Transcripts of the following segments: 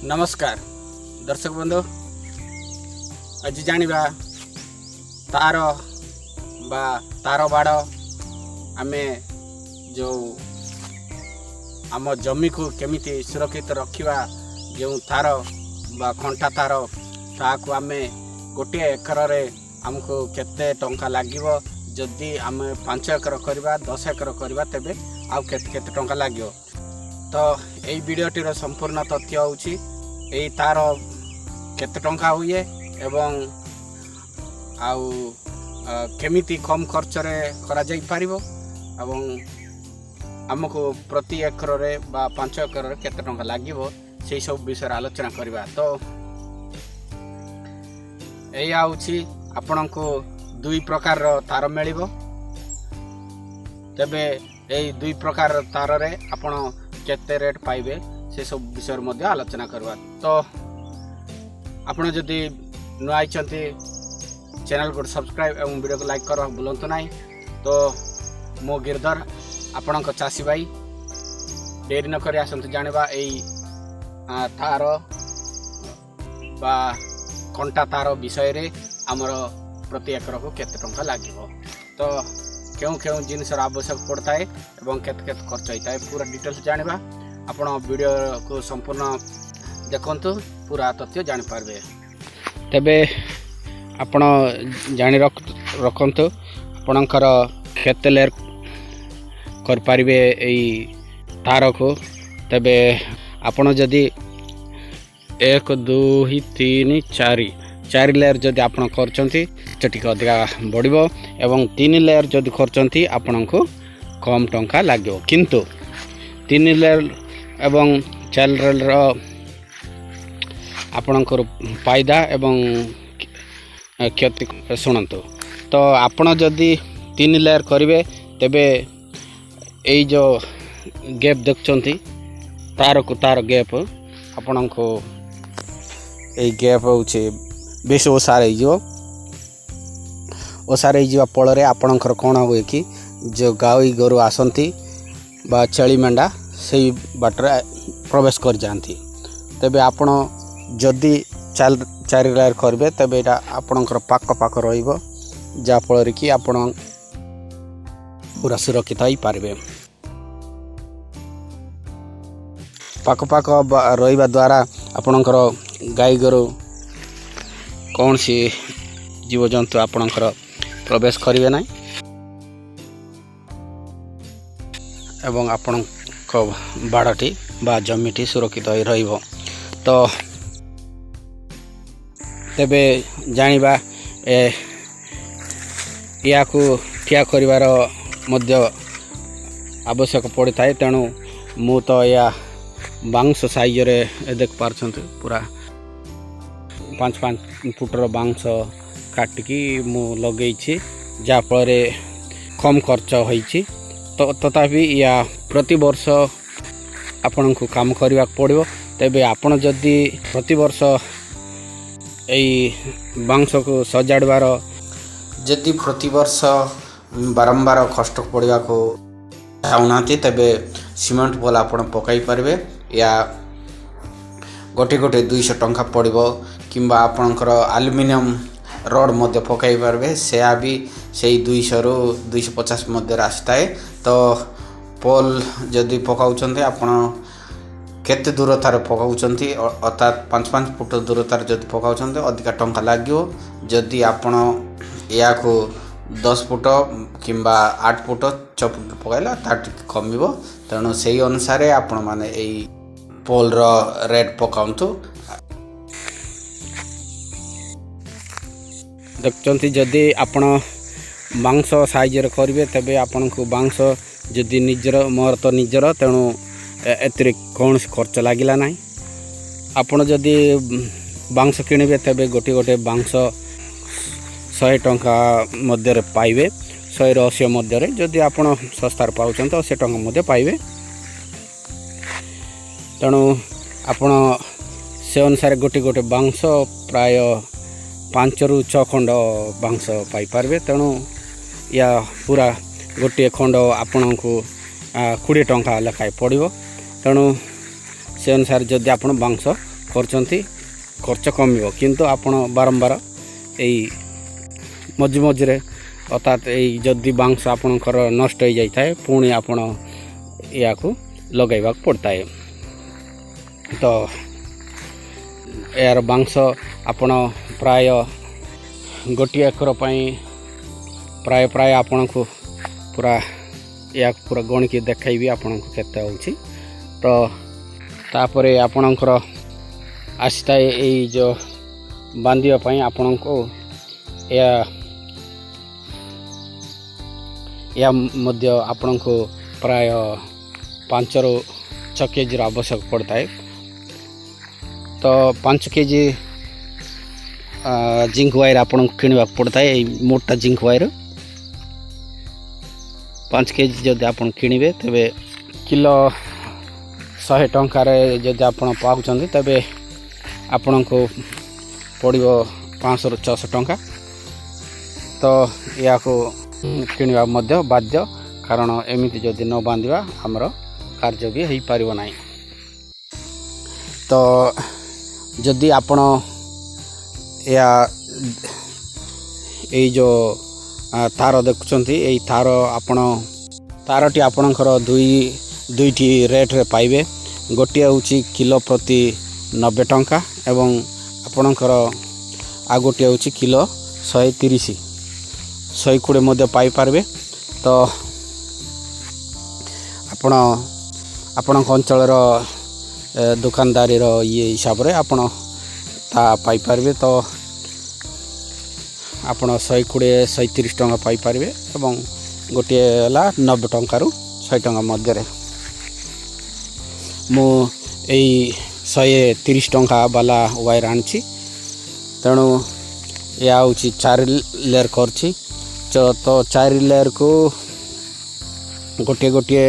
नमस्कार दर्शक बंधु आज जानिबा तार बा तार बाड़ आमे जो आम जमी को केमिति सुरक्षित रखिबा जो तार बा कंटा तार ताकू आमे गोटे एकर रे हमको केते टंका लागिवो जदि आमे 5 एकर करबा 10 एकर करबा तेबे आउ केते केते टंका लागिवो। तो यही वीडियोटीर संपूर्ण तथ्य होउछि एई तार केते टंका हुए एवं आउ केमिति कम खर्च रे करा जाई पारिबो एवं हमको प्रति एकर रे बा 5 एकर रे केते टंका लागिवो सेही सब विषय आलोचना करबा। तो एई आउछि आपनको दुई प्रकार तार मिलिबो तबे एई दुई प्रकार तार रे आपण केते रेट पाइबे से सब विषय मध्य आलोचना करवा। तो आपण जदि न आइचंती चैनल को सब्सक्राइब एवं वीडियो को लाइक करवा भूलंतु नहीं। तो मो गिरधर आपण को चासी भाई देरी न करी आसंतु जानिबा एई तार बा कंटा तार विषय रे हमर प्रति एकर को केते टंका लागिवो। तो क्यों क्यों जिनस आवश्यक पड़ता है एवं केते केते खर्च होता है पूरा डिटेल्स जानिबा आपण वीडियो को संपूर्ण देखंतु पूरा तथ्य जानि पारबे। तबे आपण जानि रखंतु आपणकर केते लेयर कर पारिबे एई तार को। तबे आपण जदि 1 2 3 4 लेयर जदि आपण करचंती टिक अधिका बढ़िबो एवं 3 लेयर जदि करचंती आपनको कम टंका लागो। किंतु 3 लेयर एवं 4 लेयर आपणकर फायदा एवं क्षति सुनंतु। तो आपण जदि 3 लेयर करिवे तेबे एई जो गैप देखचंती तार को तार गैप आपनको एई गैप होउचे बेस ओसारे जो ओसारे जीवा फल आपणकर कौन हुए कि जो गाई गोरु आसती बा छेली मेंढा से बाटर प्रवेश कर जाती। तेबे आपण जदि 4 लेयर करेंगे तेबे एटा आपणकर पाक पाक रहिबो जा फल कि आपण पूरा सुरक्षित हो पारे। पाक पाक रहिबा द्वारा आपणकर गाई गोरु कौन सी जीवजंतु आपणकर प्रवेश करिवे ना एवं आपण को बाड़टी बा जमीटी सुरक्षित हो रहिबो। तो तेबे जानिबा या को ठिया करिवार मध्य आवश्यक पड़ता है। तेणु मु तो या बांस साइज रे देख पारछंत पूरा 5 फुटर बांस काटिकी मु लगे जा फल कम खर्च होइछि। तो तथापि या प्रति वर्ष आपण को काम करने पड़ो। तेबे आपण जदि प्रति वर्ष यही बांस को सजाड़बार जदि प्रति वर्ष बारंबार कष्ट पड़ा को चाहूना तेबे सीमेंट बल आपण पकई पारे या गोटे गोटे 200 टंका पड़ो किंबा आपणकर एल्युमिनियम रड मध्य पकई पारे से भी से 200 रु 250 मध्य आसता है। तो पोल जदि पकाउछन्ते आपण केते दूरतार पकाउछन्ती अर्थात 5 फुट दूरतार जदि पकाउछन्ते अधिका टंका लागियो। जदि आपण या को 10 फुट किंबा 8 फुट 6 फुट पकाइला ताट कमिबो। तेणु सेही अनुसार आपण माने एई पोल रो रेट पकाउंतु। देखते जदि आपण बांस साइज करेंगे तेबे आपण को बांस जदि निजर मोर तो निजर तेणु एतिरे कौन खर्च लगिला ना। आपण जदि बांस किणवे तेबे गोटे गोटे बांस 100 टंका मध्य पाइबे 180 मध्य जदि आपण सस्तार पाउछन तो 80 टंका मध्य पाइबे। तेणु आपण से अनुसार गोटे गोटे बांस प्राय 5 रु 6 खंड बांस पाई पारबे। तेणु या पूरा गोटे खंड आपण को 20 टंका लेखाएं पड़ो। तेणु से अनुसार जदि आप बांस କରୁଛନ୍ତି ଖର୍ଚ୍ଚ କମିବ। କିନ୍ତୁ ଆପଣ ବାରମ୍ବାର ଏଇ ମଝି ମଝିରେ ଅର୍ଥାତ୍ ଏଇ ଯଦି ବାଉଁଶ ଆପଣଙ୍କର ନଷ୍ଟ ହୋଇଯାଇଥାଏ ପୁଣି ଆପଣ ଏହାକୁ ଲଗାଇବାକୁ ପଡ଼ିଥାଏ। ତ ଏହାର ବାଉଁଶ ଆପଣ ପ୍ରାୟ ଗୋଟିଏ ଏକର ପାଇଁ ପ୍ରାୟ ଆପଣଙ୍କୁ ପୁରା ଏହାକୁ ପୁରା ଗଣିକି ଦେଖାଇବି ଆପଣଙ୍କୁ କେତେ ହେଉଛି। ତ ତାପରେ ଆପଣଙ୍କର ଆସିଥାଏ ଏଇ ଯେଉଁ ବାନ୍ଧିବା ପାଇଁ ଆପଣଙ୍କୁ ଏହା ମଧ୍ୟ ଆପଣଙ୍କୁ ପ୍ରାୟ 5ରୁ 6 କେଜିର ଆବଶ୍ୟକ ପଡ଼ିଥାଏ। ତ 5 କେଜି ଜିଙ୍କ ୱାୟାର ଆପଣଙ୍କୁ କିଣିବାକୁ ପଡ଼ିଥାଏ। ଏଇ ମୋଟା ଜିଙ୍କ ୱାୟାର 5 କେଜି ଯଦି ଆପଣ କିଣିବେ ତେବେ କିଲୋ 100 ଟଙ୍କାରେ ଯଦି ଆପଣ ପାଉଛନ୍ତି ତେବେ ଆପଣଙ୍କୁ ପଡ଼ିବ 500ରୁ 600 ଟଙ୍କା। ତ ଏହାକୁ କିଣିବା ମଧ୍ୟ ବାଧ୍ୟ, କାରଣ ଏମିତି ଯଦି ନ ବାନ୍ଧିବା ଆମର କାର୍ଯ୍ୟ ବି ହୋଇପାରିବ ନାହିଁ। ତ ଯଦି ଆପଣ ଏଇ ଯେଉଁ ତାର ଦେଖୁଛନ୍ତି, ଏଇ ତାରଟି ଆପଣଙ୍କର ଦୁଇଟି ରେଟ୍ରେ ପାଇବେ। ଗୋଟିଏ ହେଉଛି କିଲୋ ପ୍ରତି 90 ଟଙ୍କା ଏବଂ ଆପଣଙ୍କର ଆଉ ଗୋଟିଏ ହେଉଛି କିଲୋ 130, 120 ମଧ୍ୟ ପାଇପାରିବେ। ତ ଆପଣଙ୍କ ଅଞ୍ଚଳର ଦୋକାନଦାରୀର ହିସାବରେ ଆପଣ ତାହା ପାଇପାରିବେ। ତ ଆପଣ 120, 130 ଟଙ୍କା ପାଇପାରିବେ ଏବଂ ଗୋଟିଏ ହେଲା 90 ଟଙ୍କାରୁ 100 ଟଙ୍କା ମଧ୍ୟରେ। ମୁଁ ଏଇ 130 ଟଙ୍କା ବାଲା ୱାୟାର ଆଣିଛି, ତେଣୁ ଏହା ହେଉଛି 4 ଲେୟର କରିଛି। ତ 4 ଲେୟରକୁ ଗୋଟିଏ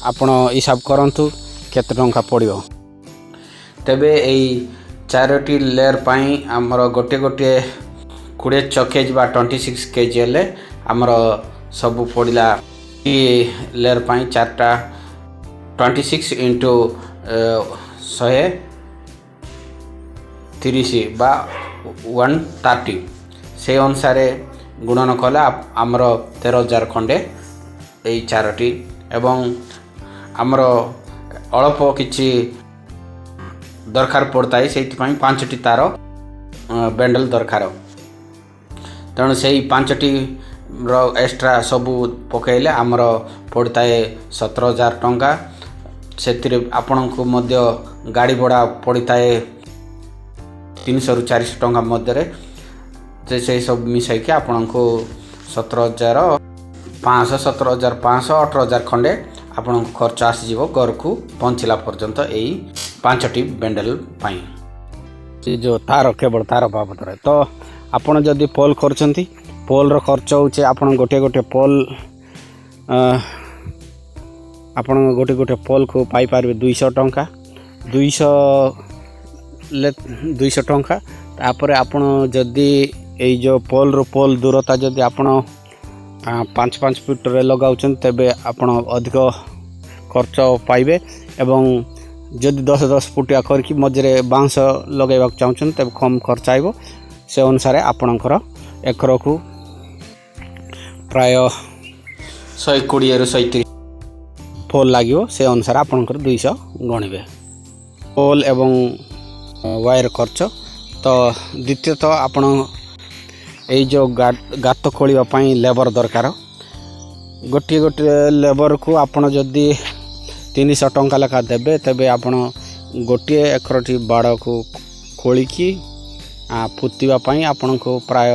ଆପଣ ହିସାବ କରନ୍ତୁ କେତେ ଟଙ୍କା ପଡ଼ିବ। ତେବେ ଏଇ 4ଟି ଲେୟର ପାଇଁ ଆମର ଗୋଟିଏ 26 କେଜି ବା 26 କେଜି ହେଲେ ଆମର ସବୁ ପଡ଼ିଲା। ଲେୟର ପାଇଁ 4ଟା 26 ଇଣ୍ଟୁ 130 ବା 130, ସେଇ ଅନୁସାରେ ଗୁଣନ କଲେ ଆମର 13,000 ଖଣ୍ଡେ ଏଇ 4ଟି। ଏବଂ ଆମର ଅଳ୍ପ କିଛି ଦରକାର ପଡ଼ିଥାଏ, ସେଇଥିପାଇଁ 5ଟି ତାର ବେଣ୍ଡଲ ଦରକାର। ତେଣୁ ସେଇ 5ଟିର ଏକ୍ସଟ୍ରା ସବୁ ପକାଇଲେ ଆମର ପଡ଼ିଥାଏ 17,000 ଟଙ୍କା। ସେଥିରେ ଆପଣଙ୍କୁ ମଧ୍ୟ ଗାଡ଼ି ଭଡ଼ା ପଡ଼ିଥାଏ 300ରୁ 400 ଟଙ୍କା ମଧ୍ୟରେ। ସେଇ ସବୁ ମିଶାଇକି ଆପଣଙ୍କୁ 17,500, 18,000 ଖଣ୍ଡେ ଆପଣଙ୍କୁ ଖର୍ଚ୍ଚ ଆସିଯିବ ଘରକୁ ପହଞ୍ଚିଲା ପର୍ଯ୍ୟନ୍ତ ଏଇ 5ଟି ବେଣ୍ଡଲ ପାଇଁ। ସେ ଯେଉଁ କେବଳ ତାର ବାବଦରେ। ତ ଆପଣ ଯଦି ପୋଲ୍ କରୁଛନ୍ତି, ପୋଲ୍ର ଖର୍ଚ୍ଚ ହେଉଛି ଆପଣ ଗୋଟିଏ ପୋଲ୍ ଆପଣ ଗୋଟିଏ ପୋଲ୍କୁ ପାଇପାରିବେ 200 ଟଙ୍କା, 200 ଟଙ୍କା। ତାପରେ ଆପଣ ଯଦି ଏଇ ଯେଉଁ ପୋଲ୍ ଦୂରତା ଯଦି ଆପଣ 5 ଫୁଟରେ ଲଗାଉଛନ୍ତି ତେବେ ଆପଣ ଅଧିକ ଖର୍ଚ୍ଚ ପାଇବେ। ଏବଂ ଯଦି 10 ଫୁଟିଆ କରିକି ମଝିରେ ବାଉଁଶ ଲଗାଇବାକୁ ଚାହୁଁଛନ୍ତି ତେବେ କମ୍ ଖର୍ଚ୍ଚ ଆସିବ। ସେ ଅନୁସାରେ ଆପଣଙ୍କର ଏକରକୁ ପ୍ରାୟ 120ରୁ 130 ପୋଲ୍ ଲାଗିବ। ସେ ଅନୁସାରେ ଆପଣଙ୍କର 200 ଗଣିବେ ପୋଲ୍ ଏବଂ ୱାୟାର ଖର୍ଚ୍ଚ। ତ ଦ୍ୱିତୀୟତଃ ଆପଣ ଏଇ ଯେଉଁ ଗାତ ଖୋଳିବା ପାଇଁ ଲେବର ଦରକାର। ଗୋଟିଏ ଲେବରକୁ ଆପଣ ଯଦି 300 ଟଙ୍କା ଲେଖା ଦେବେ ତେବେ ଆପଣ ଗୋଟିଏ ଏକରଟି ବାଡ଼କୁ ଖୋଳିକି ପୋତିବା ପାଇଁ ଆପଣଙ୍କୁ ପ୍ରାୟ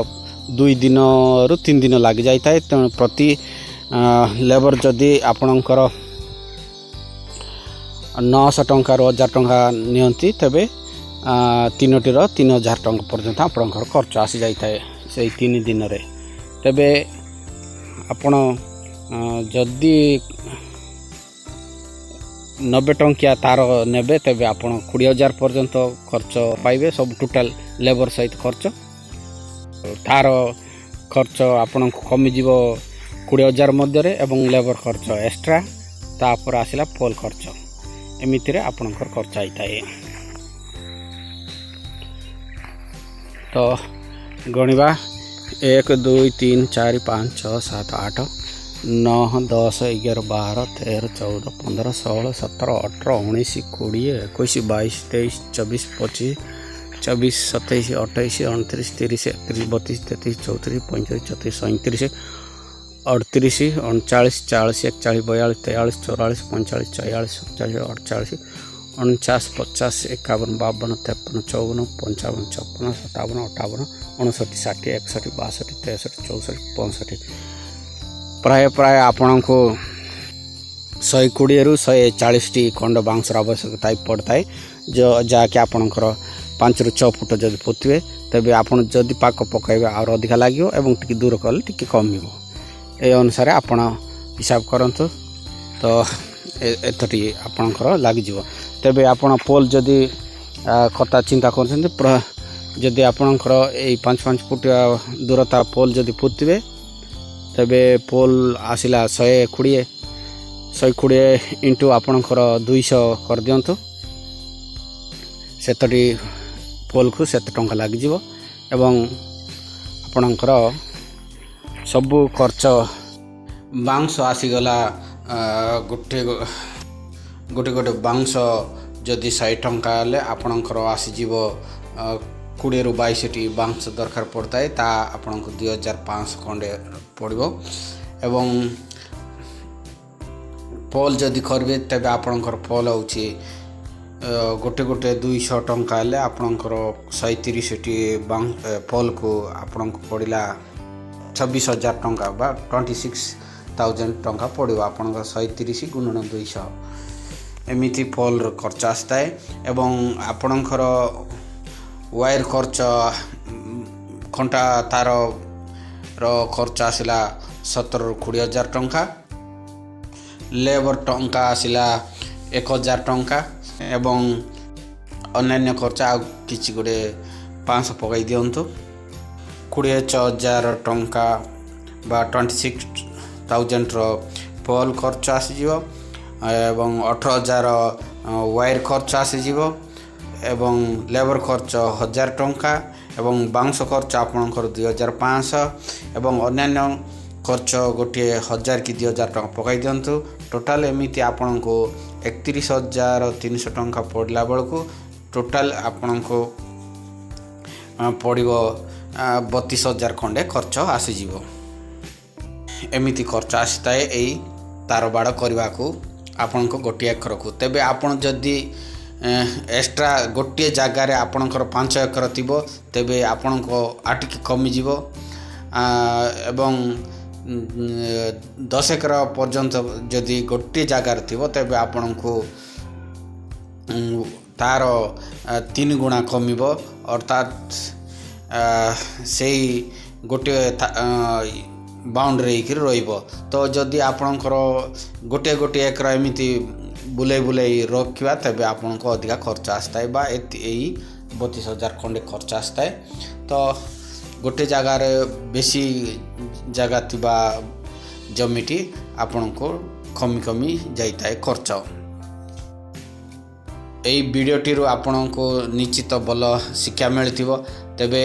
2 ଦିନରୁ 3 ଦିନ ଲାଗିଯାଇଥାଏ। ତେଣୁ ପ୍ରତି ଲେବର ଯଦି ଆପଣଙ୍କର 900 ଟଙ୍କାରୁ 1000 ଟଙ୍କା ନିଅନ୍ତି ତେବେ 3ଟିର 3,000 ଟଙ୍କା ପର୍ଯ୍ୟନ୍ତ ଆପଣଙ୍କର ଖର୍ଚ୍ଚ ଆସିଯାଇଥାଏ ସେଇ 3 ଦିନରେ। ତେବେ ଆପଣ ଯଦି 90 ଟଙ୍କିଆ ତାର ନେବେ ତେବେ ଆପଣ 20,000 ପର୍ଯ୍ୟନ୍ତ ଖର୍ଚ୍ଚ ପାଇବେ, ସବୁ ଟୋଟାଲ ଲେବର ସହିତ ଖର୍ଚ୍ଚ। ତାର ଖର୍ଚ୍ଚ ଆପଣଙ୍କୁ କମିଯିବ 20,000 ମଧ୍ୟରେ ଏବଂ ଲେବର ଖର୍ଚ୍ଚ ଏକ୍ସଟ୍ରା, ତାପରେ ଆସିଲା ପୋଲ୍ ଖର୍ଚ୍ଚ। ଏମିତିରେ ଆପଣଙ୍କର ଖର୍ଚ୍ଚ ହେଇଥାଏ। तो गणिबा 1 2 3 4 5 6 7 8 9 10 11 12 13 14 15 16 17 18 19 20 21 22 23 24 25 24 27 28 29 30 31 32 33 34 35 36 37 38 39 40 41 42 43 44 45 46 47 48 49 50 51 52 53 54 55 56 57 58 59 60 61 62 63 64 65 प्राय आपण को 120 रु 140 खंड बांसर आवश्यकता पड़ता है जो जहाँकि आपणकर 5 ରୁ 6 फुट जब पोते तेज आप जदि पाक पकड़े और अधिका लगे और टी दूर कले टी कम ये अनुसार आप हिसाब करतु तो एतटी आपणकर लगिज तेज आप पोल जदि कथा चिंता कर आपणकर 5 फुट दूरता पोल जदि पोते तेबे पोल आसला 120 इंटू आपणकर 200 कर दिंतु सेतटी पोल को सेत टंका लगिज एवं आपणकर सबू खर्च बांस आसीगला गोटे गोटे बांस जदि 100 टंका हेले आपणकर आसीज 20 ରୁ 22 बांस दरकार पड़ता है ता आपन को 2500 खंडे पड़ो एवं पोल जदि करबे तबे आपनकर पोल होची गोटे गोटे 200 टंका हेले आपनकर 130 पोल को आपन को पड़िला 26,000 टंका बा 26,000 टंका पड़ो आपनकर 130 गुणन 200 एमिति पोल खर्च आस्ता है एवं आपनकर वायर खर्च खंटा तार खर्च आसला 17,000 ରୁ 20,000 टंका लेबर टंका आसला 1,000 टंका एवं अन्य खर्च आ किछि गोटे 500 पकाई दिंतु 26,000 टंका बा 26,000 पोल खर्च आसीजिवो एवं 18,000 वायर खर्च आसीजिवो एवं लेबर खर्च 1,000 टंका एवं बांस खर्च आपणकर 2,500 एवं अन्य खर्च गोटे 1,000 कि 2,000 टंका पकाई दिंतु टोटाल एमिति आपण को 31,300 टंका पड़ला बेलू टोटाल आपण को पड़ो 32,000 खंडे खर्च आसीज एमिति खर्च आसता है यही तार बाड़ करने को आपण को गोटे एकर को तेबे आपण जदि एक्स्ट्रा गोटे जगार आपणकर 5 एकर थिबो तेबे आपण को आटिक कमी जीवो एवं 10 एकर पर्यंत जदि गोटे जगार थिबो तेबे आपण को तार 3 गुणा कमिबो अर्थात सेही गोटे बाउंड्री रहिबो तो जदि आपणकर गोटे गोटे एकर एमिति बुलाई बुलाई रखा तेज आपन को अधिका खर्च आसता है बा 32,000 खंडे खर्च आसता है तो गोटे जगार बेसी जगह थिबा जमीटी आपन को कमी कमी जाता है खर्च यही वीडियोटी आपन को निश्चित भल शिक्षा मिलथिबो तेबे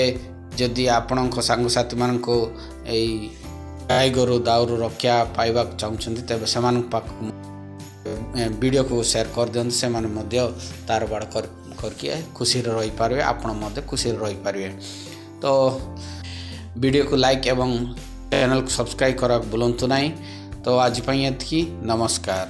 जदि आपण सांगसाथी मान को गाय गोरु दाउरू रक्षा पाइबा चाहते तेज से वीडियो को शेयर कर दिखाते से माने तार बाड़ करके खुशी रही पारे आपण खुशी रही पारे तो वीडियो को लाइक एवं चैनल को सब्सक्राइब करा भूलु नहीं तो आज एतकी नमस्कार।